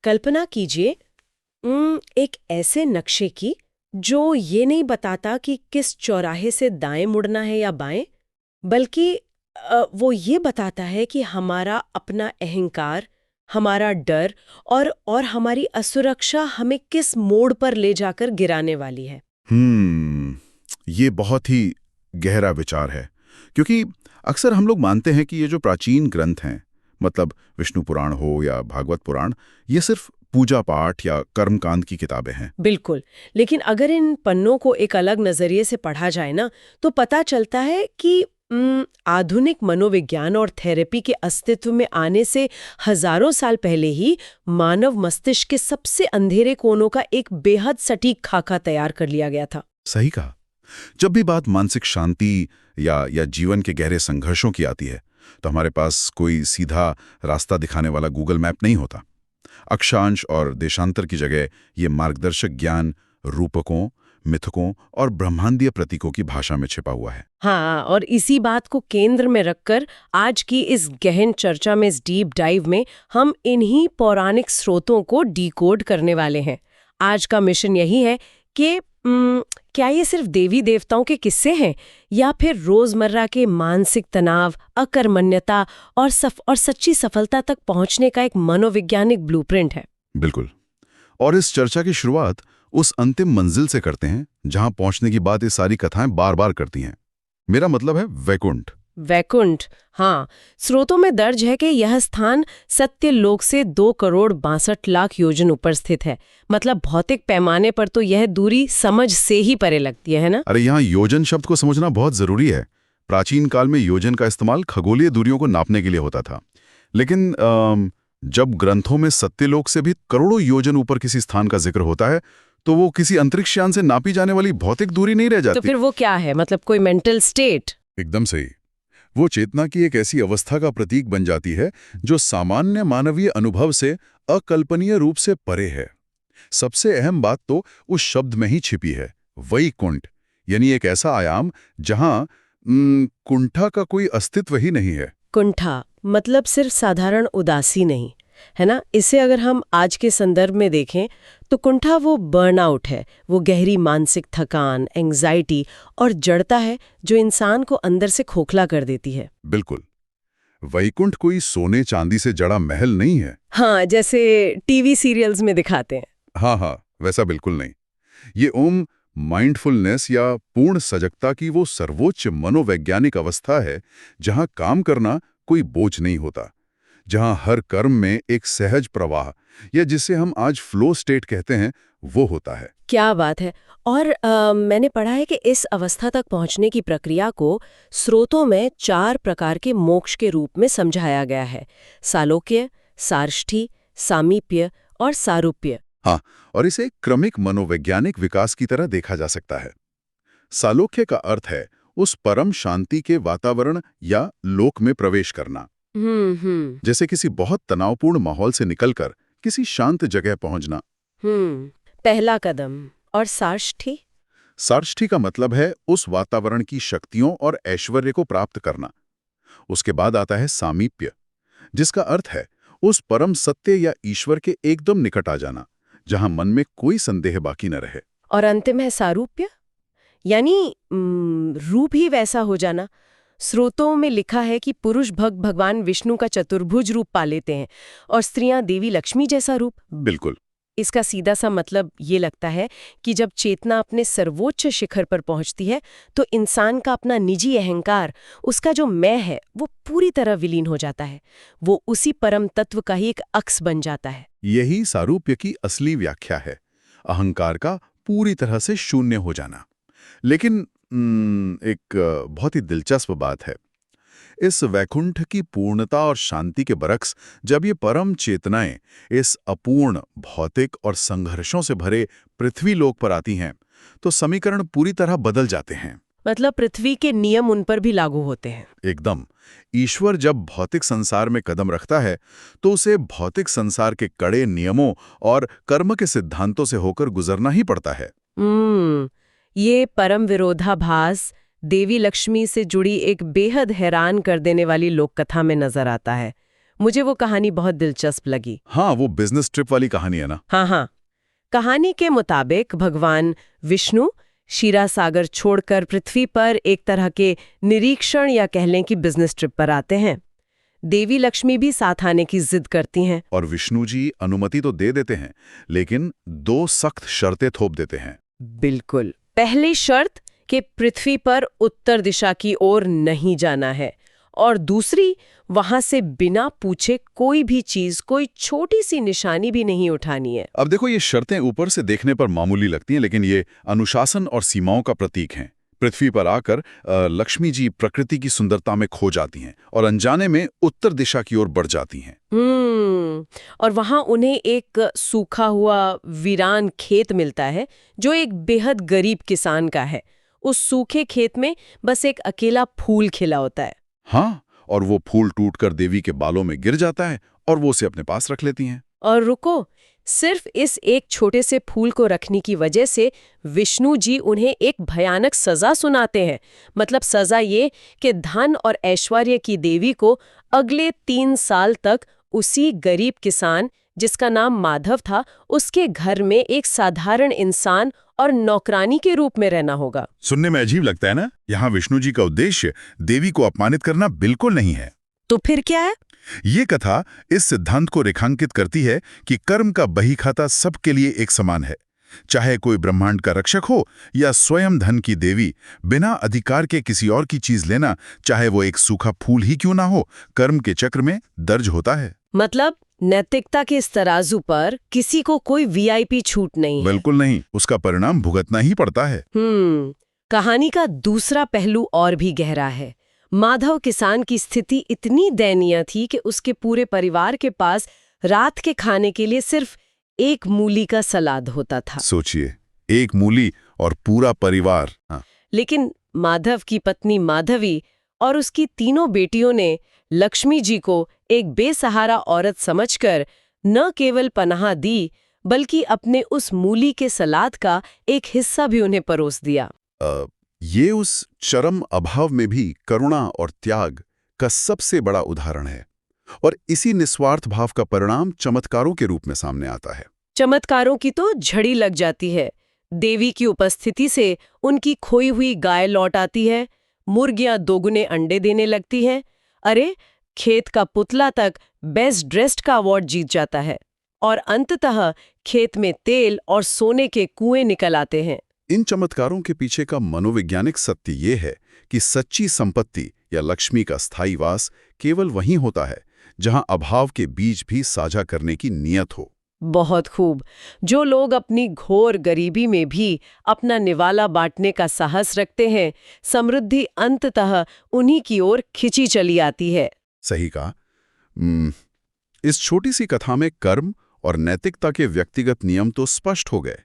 कल्पना कीजिए एक ऐसे नक्शे की जो ये नहीं बताता कि किस चौराहे से दाएं मुड़ना है या बाएं, बल्कि वो ये बताता है कि हमारा अपना अहंकार, हमारा डर और हमारी असुरक्षा हमें किस मोड़ पर ले जाकर गिराने वाली है। हम्म ये बहुत ही गहरा विचार है, क्योंकि अक्सर हम लोग मानते हैं कि ये जो प्राचीन ग्रंथ हैं, मतलब विष्णु पुराण हो या भागवत पुराण, ये सिर्फ पूजा पाठ या कर्मकांड की किताबें हैं। बिल्कुल। लेकिन अगर इन पन्नों को एक अलग नजरिए से पढ़ा जाए ना, तो पता चलता है कि आधुनिक मनोविज्ञान और थेरेपी के अस्तित्व में आने से हजारों साल पहले ही मानव मस्तिष्क के सबसे अंधेरे कोनों का एक बेहद सटीक खाका तैयार कर लिया गया था। सही कहा। जब भी बात मानसिक शांति या जीवन के गहरे संघर्षों की आती है, तो हमारे पास कोई सीधा रास्ता दिखाने वाला गूगल मैप नहीं होता। अक्षांश और देशांतर की जगह ये मार्गदर्शक ज्ञान रूपकों, मिथकों और ब्रह्मांडीय प्रतीकों की भाषा में छिपा हुआ है। हाँ, और इसी बात को केंद्र में रखकर आज की इस गहन चर्चा में, इस डीप डाइव में, हम इन्हीं पौराणिक स्रोतों को डिकोड करने वाले हैं। आज का मिशन यही है कि क्या ये सिर्फ देवी देवताओं के किस्से हैं, या फिर रोजमर्रा के मानसिक तनाव, अकर्मण्यता और सच्ची सफलता तक पहुंचने का एक मनोवैज्ञानिक ब्लूप्रिंट है। बिल्कुल। और इस चर्चा की शुरुआत उस अंतिम मंजिल से करते हैं जहां पहुंचने की बात ये सारी कथाएं बार बार करती हैं। मेरा मतलब है वैकुंठ। वैकुंठ, हाँ। स्रोतों में दर्ज है कि यह स्थान सत्यलोक से 2,62,00,000 योजन ऊपर स्थित है। मतलब भौतिक पैमाने पर तो यह दूरी समझ से ही परे लगती है ना? अरे यहाँ योजन शब्द को समझना बहुत जरूरी है। प्राचीन काल में योजन का इस्तेमाल खगोलीय दूरियों को नापने के लिए होता था, लेकिन जब ग्रंथों में सत्यलोक से भी करोड़ों योजन ऊपर किसी स्थान का जिक्र होता है, तो वो किसी अंतरिक्ष यान से नापी जाने वाली भौतिक दूरी नहीं रह जाती। तो फिर वो क्या है? मतलब कोई मेंटल स्टेट? एकदम सही। वो चेतना की एक ऐसी अवस्था का प्रतीक बन जाती है जो सामान्य मानवीय अनुभव से अकल्पनीय रूप से परे है। सबसे अहम बात तो उस शब्द में ही छिपी है, वैकुंठ, यानी एक ऐसा आयाम जहां कुंठा का कोई अस्तित्व ही नहीं है। कुंठा मतलब सिर्फ साधारण उदासी नहीं है ना? इसे अगर हम आज के संदर्भ में देखें तो कुंठा वो बर्नआउट है, वो गहरी मानसिक थकान, एंग्जाइटी और जड़ता है जो इंसान को अंदर से खोखला कर देती है। बिल्कुल। वैकुंठ कोई सोने चांदी से जड़ा महल नहीं है। हाँ, जैसे टीवी सीरियल्स में दिखाते हैं। हाँ, वैसा बिल्कुल नहीं। ये ओम माइंडफुलनेस या पूर्ण सजगता की वो सर्वोच्च मनोवैज्ञानिक अवस्था है जहां काम करना कोई बोझ नहीं होता, जहां हर कर्म में एक सहज प्रवाह, या जिसे हम आज फ्लो स्टेट कहते हैं, वो होता है। क्या बात है। और मैंने पढ़ा है कि इस अवस्था तक पहुंचने की प्रक्रिया को स्रोतों में 4 प्रकार के मोक्ष के रूप में समझाया गया है: सालोक्य, सार्ष्ठी, सामीप्य और सारूप्य। हाँ, और इसे एक क्रमिक मनोवैज्ञानिक विकास की तरह देखा जा सकता है। सालोक्य का अर्थ है उस परम शांति के वातावरण या लोक में प्रवेश करना। जैसे किसी बहुत तनावपूर्ण माहौल से निकलकर किसी शांत जगह पहुंचना। पहला कदम। और सार्ष्ठी? सार्ष्ठी का मतलब है उस वातावरण की शक्तियों और ऐश्वर्य को प्राप्त करना। उसके बाद आता है सामीप्य, जिसका अर्थ है उस परम सत्य या ईश्वर के एकदम निकट आ जाना, जहां मन में कोई संदेह बाकी न रहे। और अंतिम है सारूप्य, यानी रूप ही वैसा हो जाना। स्रोतों में लिखा है कि पुरुष भगवान विष्णु का चतुर्भुज रूप पा लेते हैं और स्त्रियां देवी लक्ष्मी जैसा रूप। बिल्कुल। इसका सीधा सा मतलब ये लगता है कि जब चेतना अपने सर्वोच्च शिखर पर पहुंचती है तो इंसान का अपना निजी अहंकार, उसका जो मैं है, वो पूरी तरह विलीन हो जाता है। वो उसी परम तत्व का ही एक अक्स बन जाता है। यही सारूप्य की असली व्याख्या है, अहंकार का पूरी तरह से शून्य हो जाना। लेकिन एक बहुत ही दिलचस्प बात है, इस वैकुंठ की पूर्णता और शांति के बरक्स जब ये परम चेतनाएं इस अपूर्ण, भौतिक और संघर्षों से भरे पृथ्वी लोक पर आती हैं, तो समीकरण पूरी तरह बदल जाते हैं। मतलब पृथ्वी के नियम उन पर भी लागू होते हैं। एकदम। ईश्वर जब भौतिक संसार में कदम रखता है तो उसे भौतिक संसार के कड़े नियमों और कर्म के सिद्धांतों से होकर गुजरना ही पड़ता है। ये परम विरोधाभास देवी लक्ष्मी से जुड़ी एक बेहद हैरान कर देने वाली लोक कथा में नजर आता है। मुझे वो कहानी बहुत दिलचस्प लगी। हाँ, वो बिजनेस ट्रिप वाली कहानी है ना। हाँ। कहानी के मुताबिक भगवान विष्णु क्षीरासागर छोड़कर पृथ्वी पर एक तरह के निरीक्षण या कह लें कि बिजनेस ट्रिप पर आते हैं। देवी लक्ष्मी भी साथ आने की जिद करती हैं। और विष्णु जी अनुमति तो दे देते हैं, लेकिन 2 सख्त शर्तें थोप देते हैं। बिल्कुल। पहली शर्त कि पृथ्वी पर उत्तर दिशा की ओर नहीं जाना है, और दूसरी, वहां से बिना पूछे कोई भी चीज, कोई छोटी सी निशानी भी नहीं उठानी है। अब देखो, ये शर्तें ऊपर से देखने पर मामूली लगती हैं, लेकिन ये अनुशासन और सीमाओं का प्रतीक हैं। पृथ्वी पर आकर लक्ष्मी जी प्रकृति की सुंदरता में खो जाती हैं और अनजाने में उत्तर दिशा की ओर बढ़ जाती हैं। और वहां उन्हें एक सूखा हुआ वीरान खेत मिलता है जो एक बेहद गरीब किसान का है। उस सूखे खेत में बस एक अकेला फूल खिला होता है। हाँ, और वो फूल टूटकर देवी के बालों में गिर जाता है और वो उसे अपने पास रख लेती हैं। और रुको, सिर्फ इस एक छोटे से फूल को रखने की वजह से विष्णु जी उन्हें एक भयानक सजा सुनाते हैं। मतलब सजा ये कि धन और ऐश्वर्य की देवी को अगले 3 साल तक उसी गरीब किसान, जिसका नाम माधव था, उसके घर में एक साधारण इंसान और नौकरानी के रूप में रहना होगा। सुनने में अजीब लगता है ना? यहाँ विष्णु जी का उद्देश्य देवी को अपमानित करना बिल्कुल नहीं है। तो फिर क्या है? ये कथा इस सिद्धांत को रेखांकित करती है कि कर्म का बहीखाता सबके लिए एक समान है। चाहे कोई ब्रह्मांड का रक्षक हो या स्वयं धन की देवी, बिना अधिकार के किसी और की चीज लेना, चाहे वो एक सूखा फूल ही क्यों ना हो, कर्म के चक्र में दर्ज होता है। मतलब नैतिकता के इस तराजू पर किसी को कोई वीआईपी छूट नहीं है। बिल्कुल नहीं, उसका परिणाम भुगतना ही पड़ता है। कहानी का दूसरा पहलू और भी गहरा है। माधव किसान की स्थिति इतनी दयनीय थी कि उसके पूरे परिवार के पास रात के खाने के लिए सिर्फ एक मूली का सलाद होता था। सोचिए, एक मूली और पूरा परिवार। लेकिन माधव की पत्नी माधवी और उसकी 3 बेटियों ने लक्ष्मी जी को एक बेसहारा औरत समझकर न केवल पनाह दी, बल्कि अपने उस मूली के सलाद का एक हिस्सा भी उन्हें परोस दिया। ये उस चरम अभाव में भी करुणा और त्याग का सबसे बड़ा उदाहरण है, और इसी निस्वार्थ भाव का परिणाम चमत्कारों के रूप में सामने आता है। चमत्कारों की तो झड़ी लग जाती है। देवी की उपस्थिति से उनकी खोई हुई गाय लौट आती है, मुर्गियां 2 गुने अंडे देने लगती हैं। अरे, खेत का पुतला तक बेस्ट ड्रेस्ड का अवार्ड जीत जाता है, और अंततः खेत में तेल और सोने के कुएं निकल आते हैं। इन चमत्कारों के पीछे का मनोवैज्ञानिक सत्य ये है कि सच्ची संपत्ति या लक्ष्मी का स्थायी वास केवल वहीं होता है जहां अभाव के बीच भी साझा करने की नियत हो। बहुत खूब। जो लोग अपनी घोर गरीबी में भी अपना निवाला बांटने का साहस रखते हैं, समृद्धि अंततः उन्हीं की ओर खिंची चली आती है। सही कहा। इस छोटी सी कथा में कर्म और नैतिकता के व्यक्तिगत नियम तो स्पष्ट हो गए,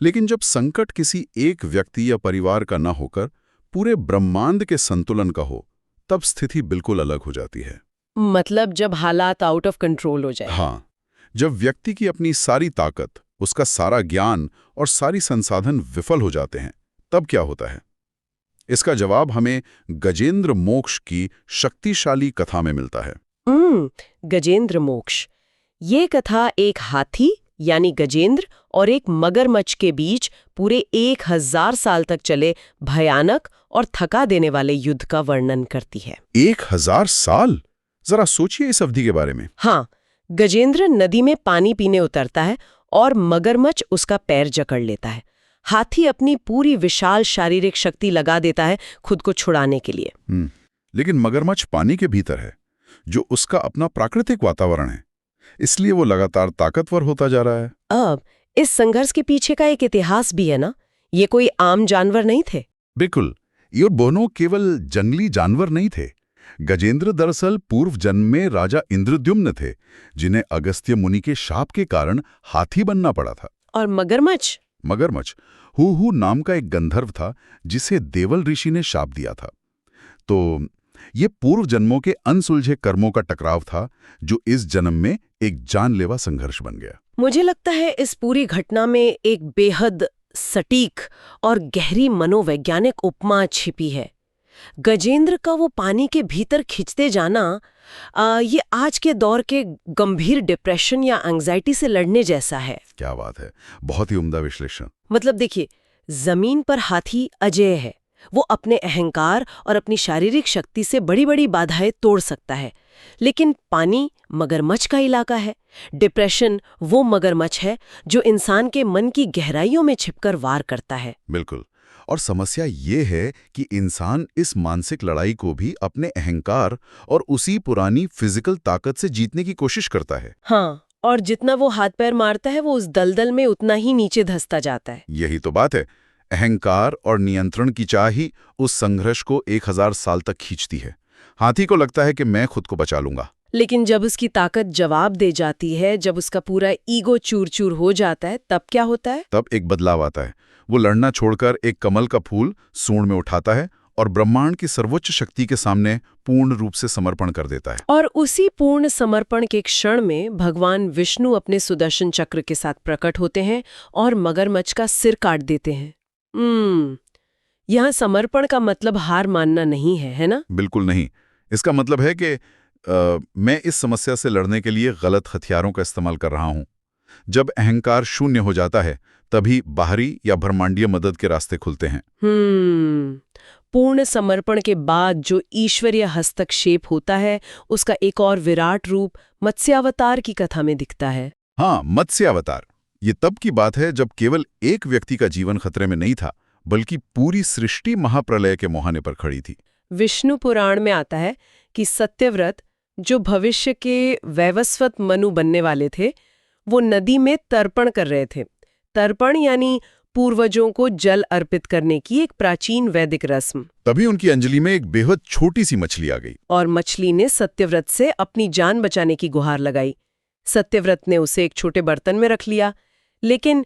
लेकिन जब संकट किसी एक व्यक्ति या परिवार का न होकर पूरे ब्रह्मांड के संतुलन का हो, तब स्थिति बिल्कुल अलग हो जाती है। मतलब जब हालात आउट ऑफ कंट्रोल हो जाए। हाँ, जब व्यक्ति की अपनी सारी ताकत, उसका सारा ज्ञान और सारी संसाधन विफल हो जाते हैं, तब क्या होता है? इसका जवाब हमें गजेंद्र मोक्ष की शक्तिशाली कथा में मिलता है। गजेंद्र मोक्ष। ये कथा एक हाथी यानी गजेंद्र और एक मगरमच्छ के बीच पूरे 1000 साल तक चले भयानक और थका देने वाले युद्ध का वर्णन करती है। 1000 साल? जरा सोचिए इस अवधि के बारे में। हाँ, गजेंद्र नदी में पानी पीने उतरता है और मगरमच्छ उसका पैर जकड़ लेता है। हाथी अपनी पूरी विशाल शारीरिक शक्ति लगा देता है खुद को छुड़ाने के लिए। लेकिन मगरमच्छ पानी के भीतर है, जो उसका अपना प्राकृतिक वातावरण है, इसलिए वो लगातार ताकतवर होता जा रहा है। अब इस संघर्ष के पीछे का एक इतिहास भी है ना। ये कोई आम जानवर नहीं थे। बिल्कुल, ये दोनों केवल जंगली जानवर नहीं थे। गजेंद्र दरअसल पूर्व जन्म में राजा इंद्रद्युम्न थे, जिन्हें अगस्त्य मुनि के शाप के कारण हाथी बनना पड़ा था। और मगरमच्छ हूहू नाम का एक गंधर्व था, जिसे देवल ऋषि ने शाप दिया था। तो ये पूर्व जन्मों के अनसुलझे कर्मों का टकराव था, जो इस जन्म में एक जानलेवा संघर्ष बन गया। मुझे लगता है इस पूरी घटना में एक बेहद सटीक और गहरी मनोवैज्ञानिक उपमा छिपी है। गजेंद्र का वो पानी के भीतर खिंचते जाना ये आज के दौर के गंभीर डिप्रेशन या एंग्जाइटी से लड़ने जैसा है। क्या बात है, बहुत ही उम्दा विश्लेषण। मतलब देखिए, जमीन पर हाथी अजेय है, वो अपने अहंकार और अपनी शारीरिक शक्ति से बड़ी बड़ी बाधाएं तोड़ सकता है, लेकिन पानी मगरमच्छ का इलाका है। डिप्रेशन वो मगरमच्छ है जो इंसान के मन की गहराइयों में छिपकर वार करता है। बिल्कुल। और समस्या ये है कि इंसान इस मानसिक लड़ाई को भी अपने अहंकार और उसी पुरानी फिजिकल ताकत से जीतने की कोशिश करता है। हाँ, और जितना वो हाथ पैर मारता है वो उस दलदल में उतना ही नीचे धंसता जाता है। यही तो बात है। अहंकार और नियंत्रण की चाह ही उस संघर्ष को 1000 साल तक खींचती है। हाथी को लगता है कि मैं खुद को बचा लूंगा, लेकिन जब उसकी ताकत जवाब दे जाती है, जब उसका पूरा ईगो चूर चूर हो जाता है, तब क्या होता है? तब एक बदलाव आता है। वो लड़ना छोड़कर एक कमल का फूल सूंड में उठाता है और ब्रह्मांड की सर्वोच्च शक्ति के सामने पूर्ण रूप से समर्पण कर देता है। और उसी पूर्ण समर्पण के क्षण में भगवान विष्णु अपने सुदर्शन चक्र के साथ प्रकट होते हैं और मगरमच्छ का सिर काट देते हैं। यहाँ समर्पण का मतलब हार मानना नहीं है, है ना? बिल्कुल नहीं। इसका मतलब है कि मैं इस समस्या से लड़ने के लिए गलत हथियारों का इस्तेमाल कर रहा हूं। जब अहंकार शून्य हो जाता है, तभी बाहरी या ब्रह्मांडीय मदद के रास्ते खुलते हैं। पूर्ण समर्पण के बाद जो ईश्वरीय हस्तक्षेप होता है, उसका एक और विराट रूप मत्स्यावतार की कथा में दिखता है। हाँ, मत्स्यावतार। ये तब की बात है जब केवल एक व्यक्ति का जीवन खतरे में नहीं था, बल्कि पूरी सृष्टि महाप्रलय के मुहाने पर खड़ी थी। विष्णु पुराण में आता है कि सत्यव्रत, जो भविष्य के वैवस्वत मनु बनने वाले थे, वो नदी में तर्पण कर रहे थे। तर्पण यानी पूर्वजों को जल अर्पित करने की एक प्राचीन वैदिक रस्म। तभी उनकी अंजलि में एक बेहद छोटी सी मछली आ गई और मछली ने सत्यव्रत से अपनी जान बचाने की गुहार लगाई। सत्यव्रत ने उसे एक छोटे बर्तन में रख लिया, लेकिन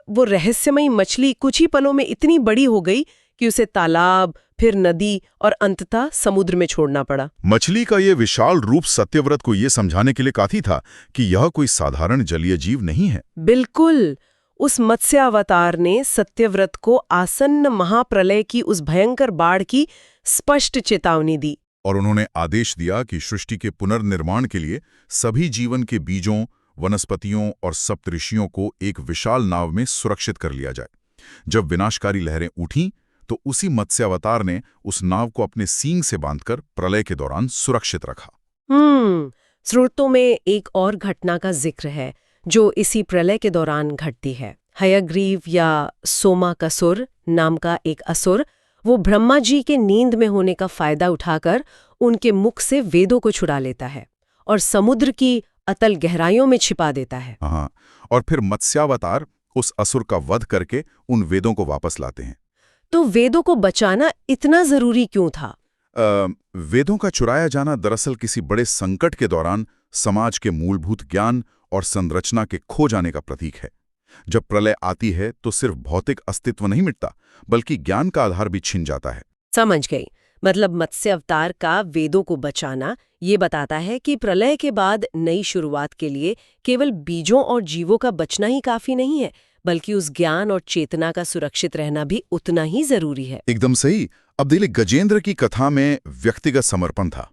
वो रहस्यमयी मछली कुछ ही पलों में इतनी बड़ी हो गई कि उसे तालाब, फिर नदी और अंततः समुद्र में छोड़ना पड़ा। मछली का ये विशाल रूप सत्यव्रत को ये समझाने के लिए काफी था कि यह कोई साधारण जलीय जीव नहीं है। बिल्कुल। उस मत्स्यावतार ने सत्यव्रत को आसन्न महाप्रलय की उस भयंकर बाढ़ की स्पष्ट चेतावनी दी। और उन्होंने आदेश दिया कि सृष्टि के पुनर्निर्माण के लिए सभी जीवन के बीजों, वनस्पतियों और सप्तऋषियों को एक विशाल नाव में सुरक्षित कर लिया जाए। जब विनाशकारी लहरें उठीं, तो उसी मत्स्यावतार ने उस नाव को अपने सींग से बांधकर प्रलय के दौरान सुरक्षित रखा। स्रोतों में एक और घटना का जिक्र है जो इसी प्रलय के दौरान घटती है। हयग्रीव या सोमाकसुर नाम का एक असुर, वो ब्रह्मा जी के नींद में होने का फायदा उठाकर उनके मुख से वेदों को छुड़ा लेता है और समुद्र की अतल गहराइयों में छिपा देता है। हाँ, और फिर मत्स्यावतार उस असुर का वध करके उन वेदों को वापस लाते हैं। तो वेदों को बचाना इतना जरूरी क्यों था? वेदों का चुराया जाना दरअसल किसी बड़े संकट के दौरान समाज के मूलभूत ज्ञान और संरचना के खो जाने का प्रतीक है। जब प्रलय आती है तो सिर्फ भौतिक अस्तित्व नहीं मिटता, बल्कि ज्ञान का आधार भी छिन जाता है। समझ गई। मतलब मत्स्य अवतार का वेदों को बचाना ये बताता है कि प्रलय के बाद नई शुरुआत के लिए केवल बीजों और जीवों का बचना ही काफी नहीं है, बल्कि उस ज्ञान और चेतना का सुरक्षित रहना भी उतना ही जरूरी है। एकदम सही। अब देखिए, गजेंद्र की कथा में व्यक्तिगत समर्पण था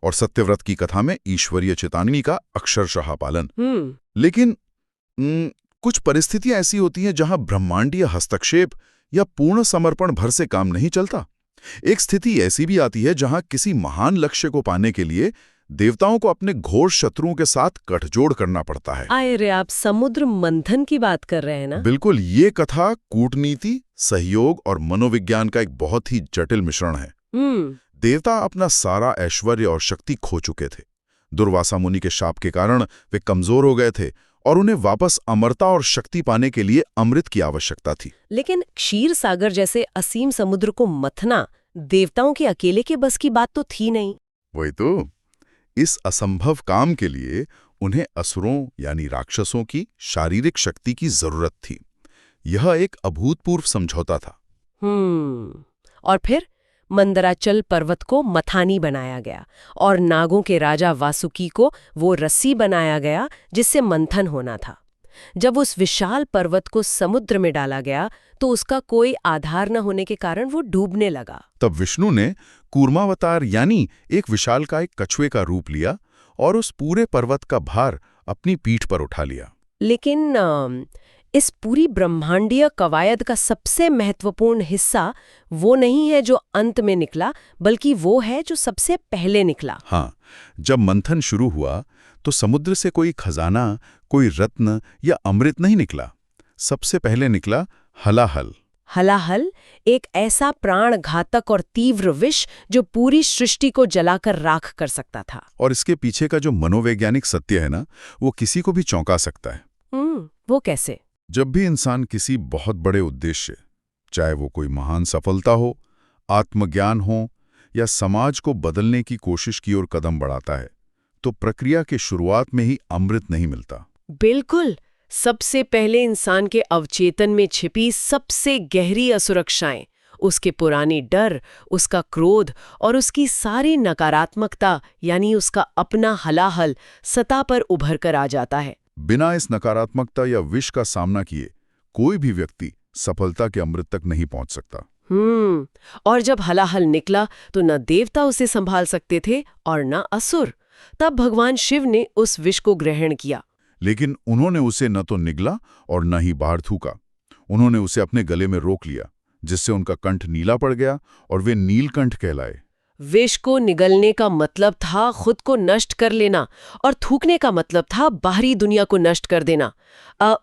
और सत्यव्रत की कथा में ईश्वरीय चेतावनी का अक्षरशः पालन। लेकिन कुछ परिस्थितियां ऐसी होती हैं जहां ब्रह्मांडीय हस्तक्षेप या पूर्ण समर्पण भर से काम नहीं चलता। एक स्थिति ऐसी भी आती है जहां किसी महान लक्ष्य को पाने के लिए देवताओं को अपने घोर शत्रुओं के साथ गठजोड़ करना पड़ता है। अरे, आप समुद्र मंथन की बात कर रहे हैं ना? बिल्कुल। ये कथा कूटनीति, सहयोग और मनोविज्ञान का एक बहुत ही जटिल मिश्रण है। देवता अपना सारा ऐश्वर्य और शक्ति खो चुके थे। दुर्वासा मुनि के शाप के कारण वे कमजोर हो गए थे और उन्हें वापस अमरता और शक्ति पाने के लिए अमृत की आवश्यकता थी। लेकिन क्षीर सागर जैसे असीम समुद्र को मथना देवताओं के अकेले के बस की बात तो थी नहीं। वही तो। इस असंभव काम के लिए उन्हें असुरों यानी राक्षसों की शारीरिक शक्ति की जरूरत थी। यह एक अभूतपूर्व समझौता था। और फिर मंदराचल पर्वत को मथानी बनाया गया और नागों के राजा वासुकी को वो रस्सी बनाया गया जिससे मंथन होना था। जब उस विशाल पर्वत को समुद्र में डाला गया तो उसका कोई आधार न होने के कारण वो डूबने लगा। तब विष्णु ने कूर्मावतार यानी एक विशालकाय कछुए का रूप लिया और उस पूरे पर्वत का भार अपनी पीठ पर उठा लिया। लेकिन इस पूरी ब्रह्मांडीय कवायद का सबसे महत्वपूर्ण हिस्सा वो नहीं है जो अंत में निकला, बल्कि वो है जो सबसे पहले निकला। हाँ, जब मंथन शुरू हुआ तो समुद्र से कोई खजाना, कोई रत्न या अमृत नहीं निकला। सबसे पहले निकला हलाहल। हलाहल एक ऐसा प्राण घातक और तीव्र विष जो पूरी सृष्टि को जलाकर राख कर सकता था। और इसके पीछे का जो मनोवैज्ञानिक सत्य है ना, वो किसी को भी चौंका सकता है। वो कैसे? जब भी इंसान किसी बहुत बड़े उद्देश्य, चाहे वो कोई महान सफलता हो, आत्मज्ञान हो या समाज को बदलने की कोशिश की ओर कदम बढ़ाता है, तो प्रक्रिया के शुरुआत में ही अमृत नहीं मिलता। बिल्कुल। सबसे पहले इंसान के अवचेतन में छिपी सबसे गहरी असुरक्षाएं, उसके पुरानी डर, उसका क्रोध और उसकी सारी नकारात्मकता यानी उसका अपना हलाहल सतह पर उभर कर आ जाता है। बिना इस नकारात्मकता या विष का सामना किए कोई भी व्यक्ति सफलता के अमृत तक नहीं पहुंच सकता। और जब हलाहल निकला तो न देवता उसे संभाल सकते थे और न असुर। तब भगवान शिव ने उस विष को ग्रहण किया। लेकिन उन्होंने उसे न तो निगला और न ही बाहर थूका। उन्होंने उसे अपने गले में रोक लिया, जिससे उनका कंठ नीला पड़ गया और वे नीलकंठ कहलाए। विष को निगलने का मतलब था खुद को नष्ट कर लेना और थूकने का मतलब था बाहरी दुनिया को नष्ट कर देना।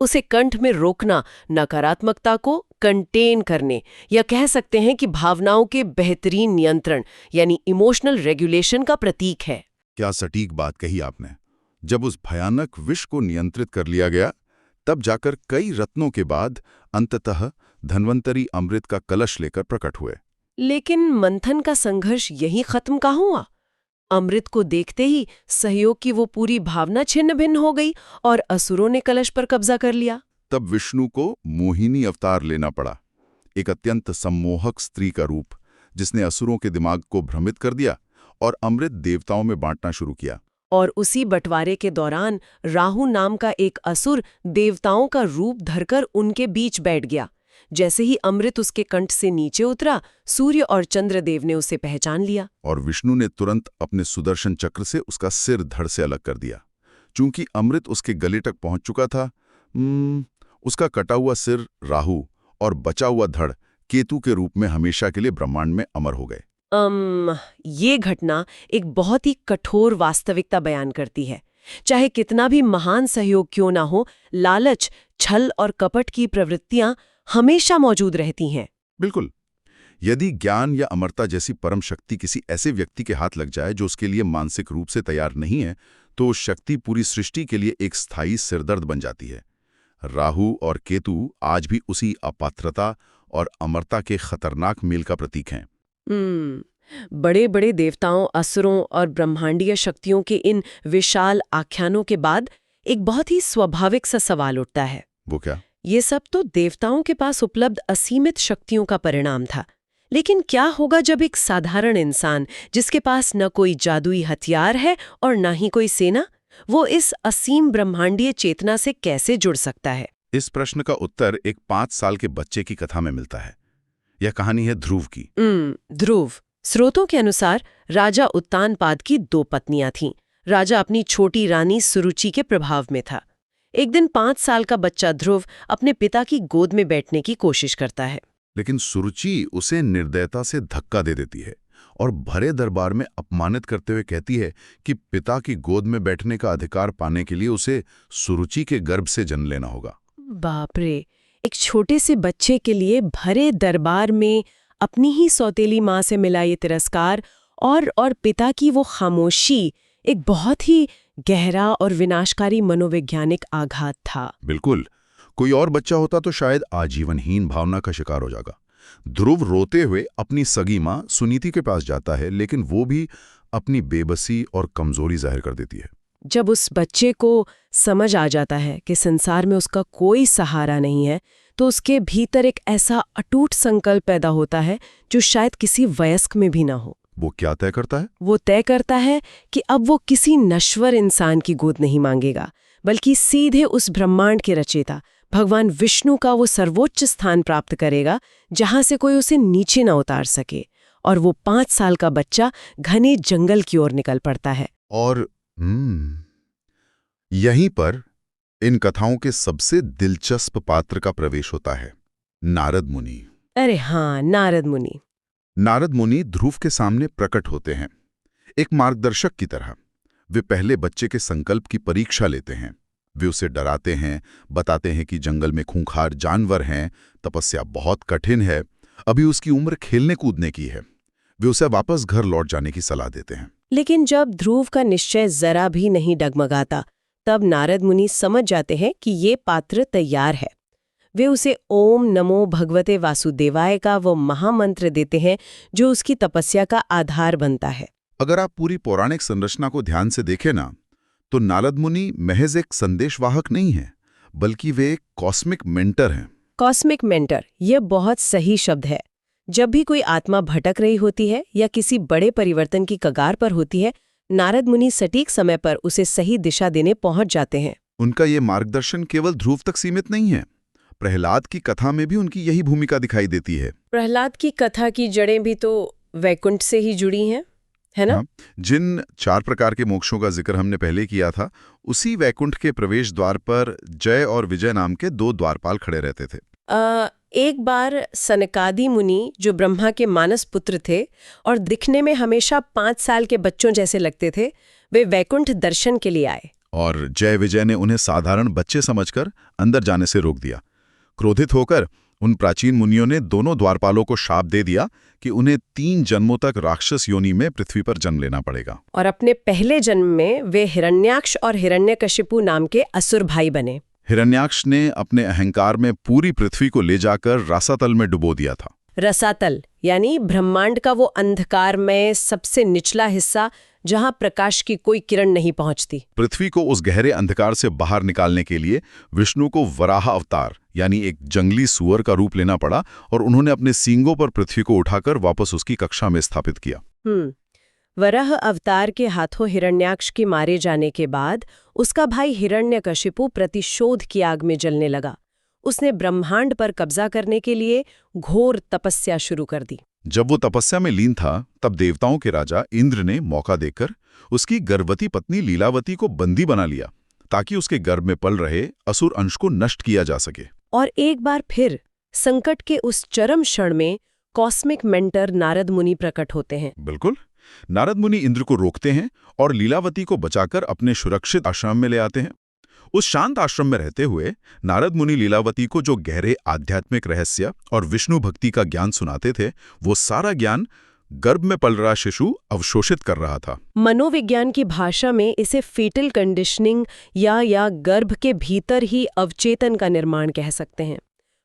उसे कंठ में रोकना नकारात्मकता को कंटेन करने या कह सकते हैं कि भावनाओं के बेहतरीन नियंत्रण यानी इमोशनल रेगुलेशन का प्रतीक है। क्या सटीक बात कही आपने। जब उस भयानक विष को नियंत्रित कर लिया गया, तब जाकर कई रत्नों के बाद अंततः धन्वंतरी अमृत का कलश लेकर प्रकट हुए। लेकिन मंथन का संघर्ष यही खत्म कहाँ हुआ? अमृत को देखते ही सहयोग की वो पूरी भावना छिन्न भिन्न हो गई और असुरों ने कलश पर कब्जा कर लिया। तब विष्णु को मोहिनी अवतार लेना पड़ा, एक अत्यंत सम्मोहक स्त्री का रूप, जिसने असुरों के दिमाग को भ्रमित कर दिया और अमृत देवताओं में बांटना शुरू किया। और उसी बंटवारे के दौरान राहु नाम का एक असुर देवताओं का रूप धरकर उनके बीच बैठ गया। जैसे ही अमृत उसके कंठ से नीचे उतरा, सूर्य और चंद्रदेव ने उसे पहचान लिया और विष्णु ने तुरंत अपने सुदर्शन चक्र से उसका सिर धड़ से अलग कर दिया। चूंकि अमृत उसके गले तक पहुंच चुका था, उसका कटा हुआ सिर राहु और बचा हुआ धड़ केतु के रूप में हमेशा के लिए ब्रह्मांड में अमर हो गए। ये घटना एक बहुत ही कठोर वास्तविकता बयान करती है। चाहे कितना भी महान सहयोग क्यों ना हो, लालच, छल और कपट की प्रवृत्तियां हमेशा मौजूद रहती हैं। बिल्कुल। यदि ज्ञान या अमरता जैसी परम शक्ति किसी ऐसे व्यक्ति के हाथ लग जाए जो उसके लिए मानसिक रूप से तैयार नहीं है, तो शक्ति पूरी सृष्टि के लिए एक स्थायी सिरदर्द बन जाती है। राहु और केतु आज भी उसी अपात्रता और अमरता के खतरनाक मेल का प्रतीक हैं। बड़े बड़े देवताओं, असुरों और ब्रह्मांडीय शक्तियों के इन विशाल आख्यानों के बाद एक बहुत ही स्वाभाविक सा सवाल उठता है। वो क्या? ये सब तो देवताओं के पास उपलब्ध असीमित शक्तियों का परिणाम था, लेकिन क्या होगा जब एक साधारण इंसान, जिसके पास न कोई जादुई हथियार है और न ही कोई सेना, वो इस असीम ब्रह्मांडीय चेतना से कैसे जुड़ सकता है? इस प्रश्न का उत्तर एक 5 साल के बच्चे की कथा में मिलता है। यह कहानी है ध्रुव की। ध्रुव। स्रोतों के अनुसार राजा उत्तानपाद की 2 पत्नियां थीं। राजा अपनी छोटी रानी सुरुचि के प्रभाव में था। एक दिन 5 साल का बच्चा ध्रुव अपने पिता की गोद में बैठने की कोशिश करता है, लेकिन सुरुचि उसे निर्दयता से धक्का दे देती है और भरे दरबार में अपमानित करते हुए कहती है कि पिता की गोद में बैठने का अधिकार पाने के लिए उसे सुरुचि के गर्भ से जन्म लेना होगा। बाप रे! एक छोटे से बच्चे के लिए भरे दरबार में अपनी ही सौतेली माँ से मिला ये तिरस्कार और पिता की वो खामोशी एक बहुत ही गहरा और विनाशकारी मनोवैज्ञानिक आघात था। बिल्कुल। कोई और बच्चा होता तो शायद आजीवनहीन भावना का शिकार हो जाएगा। ध्रुव रोते हुए अपनी सगी माँ सुनीति के पास जाता है, लेकिन वो भी अपनी बेबसी और कमजोरी जाहिर कर देती है। जब उस बच्चे को समझ आ जाता है कि संसार में उसका कोई सहारा नहीं है, तो उसके भीतर एक ऐसा अटूट संकल्प पैदा होता है जो शायद किसी वयस्क में भी ना हो। वो क्या तय करता है? वो तय करता है कि अब वो किसी नश्वर इंसान की गोद नहीं मांगेगा, बल्कि सीधे उस ब्रह्मांड के रचयिता भगवान विष्णु का वो सर्वोच्च स्थान प्राप्त करेगा जहां से कोई उसे नीचे न उतार सके। और वो 5 साल का बच्चा घने जंगल की ओर निकल पड़ता है। और यहीं पर इन कथाओं के सबसे दिलचस्प पात्र का प्रवेश होता है, नारद मुनि। अरे हाँ, नारद मुनि। नारद मुनि ध्रुव के सामने प्रकट होते हैं, एक मार्गदर्शक की तरह। वे पहले बच्चे के संकल्प की परीक्षा लेते हैं। वे उसे डराते हैं, बताते हैं कि जंगल में खूंखार जानवर हैं, तपस्या बहुत कठिन है, अभी उसकी उम्र खेलने कूदने की है। वे उसे वापस घर लौट जाने की सलाह देते हैं। लेकिन जब ध्रुव का निश्चय जरा भी नहीं डगमगाता, तब नारद मुनि समझ जाते हैं कि ये पात्र तैयार है। वे उसे ओम नमो भगवते वासुदेवाय का वो महामंत्र देते हैं जो उसकी तपस्या का आधार बनता है। अगर आप पूरी पौराणिक संरचना को ध्यान से देखें ना, तो नारद मुनि महज एक संदेशवाहक नहीं है, बल्कि वे एक कॉस्मिक मेंटर हैं। कॉस्मिक मेंटर, ये बहुत सही शब्द है। जब भी कोई आत्मा भटक रही होती है या किसी बड़े परिवर्तन की कगार पर होती है, नारद मुनि सटीक समय पर उसे सही दिशा देने पहुंच जाते हैं। उनका ये मार्गदर्शन केवल ध्रुव तक सीमित नहीं है। प्रहलाद की कथा में भी उनकी यही भूमिका दिखाई देती है। प्रहलाद की कथा की जड़ें भी तो वैकुंठ से ही जुड़ी हैं, है ना? हाँ, जिन 4 प्रकार के मोक्षों का जिक्र हमने पहले किया था, उसी वैकुंठ के प्रवेश द्वार पर जय और विजय नाम के 2 द्वारपाल खड़े रहते थे। एक बार सनकादि मुनि, जो ब्रह्मा के मानस पुत्र थे और दिखने में हमेशा 5 साल के बच्चों जैसे लगते थे, वे वैकुंठ दर्शन के लिए आए। और जय विजय ने उन्हें साधारण बच्चे समझकर अंदर जाने से रोक दिया। क्रोधित होकर उन प्राचीन मुनियों ने दोनों द्वारपालों को शाप दे दिया कि उन्हें 3 जन्मों तक राक्षस योनि में पृथ्वी पर जन्म लेना पड़ेगा। और अपने पहले जन्म में वे हिरण्याक्ष और हिरण्यकशिपु नाम के असुर भाई बने। हिरण्याक्ष ने अपने अहंकार में पूरी पृथ्वी को ले जाकर रसातल में डुबो दिया था। रसातल यानी ब्रह्मांड का वो अंधकार में सबसे निचला हिस्सा, जहां प्रकाश की कोई किरण नहीं पहुंचती। पृथ्वी को उस गहरे अंधकार से बाहर निकालने के लिए विष्णु को वराह अवतार यानी एक जंगली सुअर का रूप लेना पड़ा और उन्होंने अपने सींगों पर पृथ्वी को उठाकर वापस उसकी कक्षा में स्थापित किया। वराह अवतार के हाथों हिरण्याक्ष के मारे जाने के बाद उसका भाई हिरण्यकशिपु प्रतिशोध की आग में जलने लगा। उसने ब्रह्मांड पर कब्जा करने के लिए घोर तपस्या शुरू कर दी। जब वो तपस्या में लीन था, तब देवताओं के राजा इंद्र ने मौका देकर उसकी गर्भवती पत्नी लीलावती को बंदी बना लिया, ताकि उसके गर्भ में पल रहे असुर अंश को नष्ट किया जा सके। और एक बार फिर संकट के उस चरम क्षण में कॉस्मिक मेंटर नारद मुनि प्रकट होते हैं। बिल्कुल, नारद मुनि इंद्र को रोकते हैं और लीलावती को बचाकर अपने सुरक्षित आश्रम में ले आते हैं। उस शांत आश्रम में रहते हुए नारद मुनि लीलावती को जो गहरे आध्यात्मिक रहस्य और विष्णु भक्ति का ज्ञान सुनाते थे, वो सारा ज्ञान गर्भ में पल रहा शिशु अवशोषित कर रहा था। मनोविज्ञान की भाषा में इसे फीटल कंडीशनिंग या गर्भ के भीतर ही अवचेतन का निर्माण कह सकते हैं।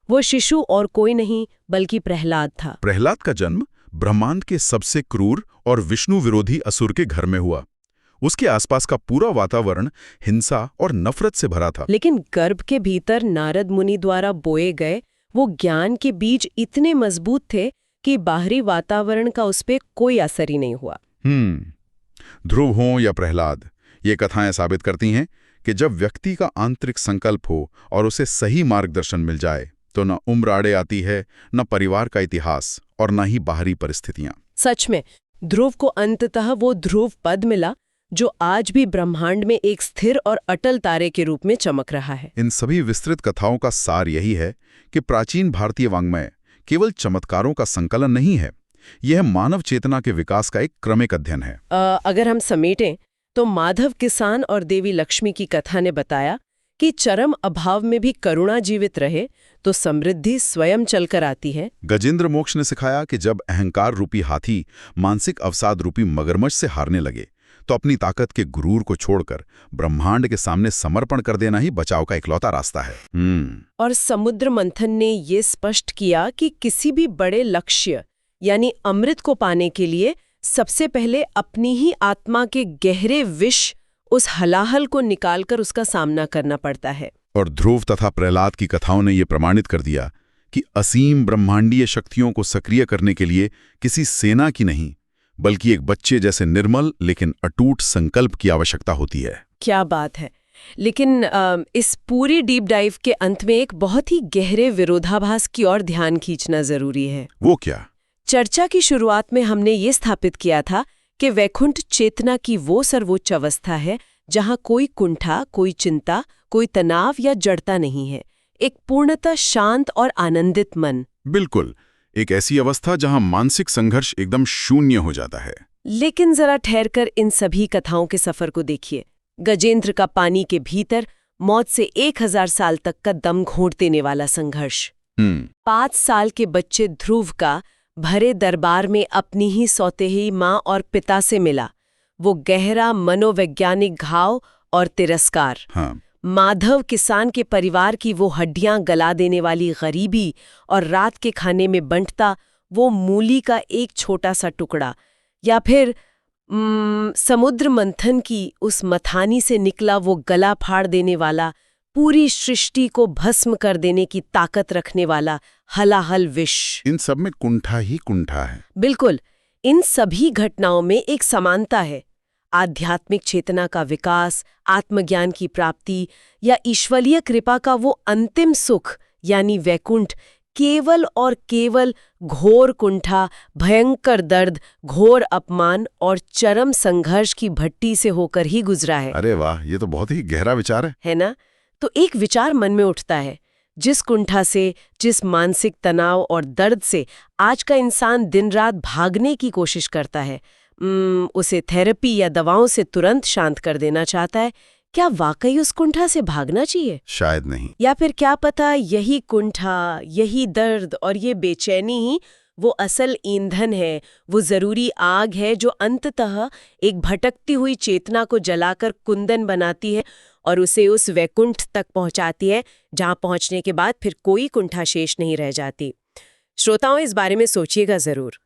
वो शिशु और कोई नहीं बल्कि प्रहलाद था। प्रहलाद का जन्म ब्रह्मांड के सबसे क्रूर और विष्णु विरोधी असुर के घर में हुआ। उसके आसपास का पूरा वातावरण हिंसा और नफरत से भरा था। लेकिन गर्भ के भीतर नारद मुनि द्वारा बोए गए वो ज्ञान के बीज इतने मजबूत थे कि बाहरी वातावरण का उस पर कोई असर ही नहीं हुआ। ध्रुव हो या प्रहलाद, ये कथाएं साबित करती हैं कि जब व्यक्ति का आंतरिक संकल्प हो और उसे सही मार्गदर्शन मिल जाए, तो न उम्र आड़े आती है, न परिवार का इतिहास और न ही बाहरी परिस्थितियां। सच में ध्रुव को अंततः वो ध्रुव पद मिला जो आज भी ब्रह्मांड में एक स्थिर और अटल तारे के रूप में चमक रहा है। इन सभी विस्तृत कथाओं का सार यही है कि प्राचीन भारतीय वाङ्मय केवल चमत्कारों का संकलन नहीं है, यह मानव चेतना के विकास का एक क्रमिक अध्ययन है। अगर हम समेटें तो माधव किसान और देवी लक्ष्मी की कथा ने बताया कि चरम अभाव में भी करुणा जीवित रहे तो समृद्धि स्वयं चलकर आती है। गजेंद्र मोक्ष ने सिखाया कि जब अहंकार रूपी हाथी मानसिक अवसाद रूपी मगरमच्छ से हारने लगे, तो अपनी ताकत के गुरूर को छोड़कर ब्रह्मांड के सामने समर्पण कर देना ही बचाव का इकलौता रास्ता है। और समुद्र मंथन ने ये स्पष्ट किया कि किसी भी बड़े लक्ष्य यानी अमृत को पाने के लिए सबसे पहले अपनी ही आत्मा के गहरे विष, उस हलाहल को निकालकर उसका सामना करना पड़ता है। और ध्रुव तथा प्रहलाद की कथाओं ने यह प्रमाणित कर दिया कि असीम ब्रह्मांडीय शक्तियों को सक्रिय करने के लिए किसी सेना की नहीं, बल्कि एक बच्चे जैसे निर्मल लेकिन अटूट संकल्प की आवश्यकता होती है। क्या बात है। लेकिन इस पूरी डीप डाइव के अंत में एक बहुत ही गहरे विरोधाभास की ओर ध्यान खींचना जरूरी है। वो क्या? चर्चा की शुरुआत में हमने ये स्थापित किया था कि वैकुंठ चेतना की वो सर्वोच्च अवस्था है जहाँ कोई कुंठा, कोई चिंता, कोई तनाव या जड़ता नहीं है। एक पूर्णतः शांत और आनंदित मन। बिल्कुल, एक ऐसी अवस्था जहां मानसिक संघर्ष एकदम शून्य हो जाता है। लेकिन जरा ठहरकर इन सभी कथाओं के सफर को देखिए। गजेंद्र का पानी के भीतर मौत से 1000 साल तक का दम घोंट देने वाला संघर्ष। 5 साल के बच्चे ध्रुव का भरे दरबार में अपनी ही सौतेही माँ और पिता से मिला वो गहरा मनोवैज्ञानिक घाव और तिरस्कार। हाँ। माधव किसान के परिवार की वो हड्डियां गला देने वाली गरीबी और रात के खाने में बंटता वो मूली का एक छोटा सा टुकड़ा, या फिर समुद्र मंथन की उस मथानी से निकला वो गला फाड़ देने वाला, पूरी सृष्टि को भस्म कर देने की ताकत रखने वाला हलाहल विष। इन सब में कुंठा ही कुंठा है। बिल्कुल, इन सभी घटनाओं में एक समानता है। आध्यात्मिक चेतना का विकास, आत्मज्ञान की प्राप्ति या ईश्वरीय कृपा का वो अंतिम सुख यानी वैकुंठ केवल और केवल घोर कुंठा, भयंकर दर्द, घोर अपमान और चरम संघर्ष की भट्टी से होकर ही गुजरा है। अरे वाह, ये तो बहुत ही गहरा विचार है ना? तो एक विचार मन में उठता है, जिस कुंठा से, जिस मानसिक तनाव और दर्द से आज का इंसान दिन रात भागने की कोशिश करता है, उसे थेरेपी या दवाओं से तुरंत शांत कर देना चाहता है, क्या वाकई उस कुंठा से भागना चाहिए? शायद नहीं। या फिर क्या पता यही कुंठा, यही दर्द और ये बेचैनी ही वो असल ईंधन है, वो जरूरी आग है जो अंततः एक भटकती हुई चेतना को जलाकर कुंदन बनाती है और उसे उस वैकुंठ तक पहुंचाती है, जहां पहुंचने के बाद फिर कोई कुंठा शेष नहीं रह जाती। श्रोताओं, इस बारे में सोचिएगा जरूर।